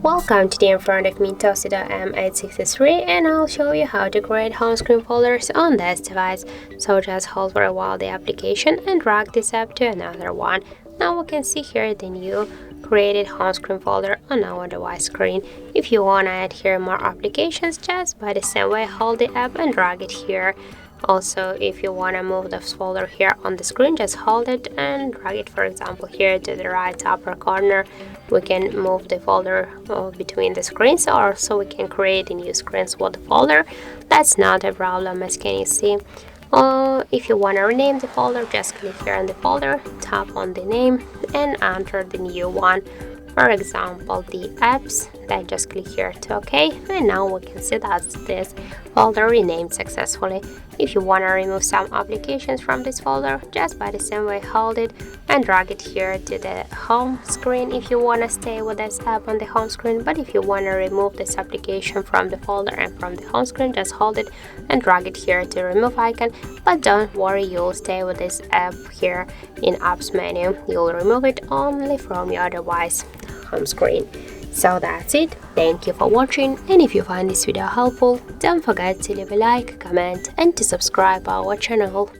Welcome, today in front of me TOSCIDO M863, and I'll show you how to create home screen folders on this device. So just hold for a while the application and drag this app to another one. Now we can see here the new created home screen folder on our device screen. If you want to add here more applications, just by the same way hold the app and drag it here. Also, if you want to move this folder here on the screen, just hold it and drag it, for example, here to the right upper corner. We can move the folder between the screens, or so we can create new screens with the folder. That's not a problem, as can you see. If you want to rename the folder, just click here on the folder, tap on the name and enter the new one. For example, the apps, then just click here to OK, and now we can see that this folder renamed successfully. If you want to remove some applications from this folder, just by the same way hold it and drag it here to the home screen if you want to stay with this app on the home screen. But if you want to remove this application from the folder and from the home screen, just hold it and drag it here to remove icon. But don't worry, you'll stay with this app here in apps menu. You'll remove it only from your device home screen. So that's it. Thank you for watching, and if you find this video helpful, don't forget to leave a like, comment and to subscribe our channel.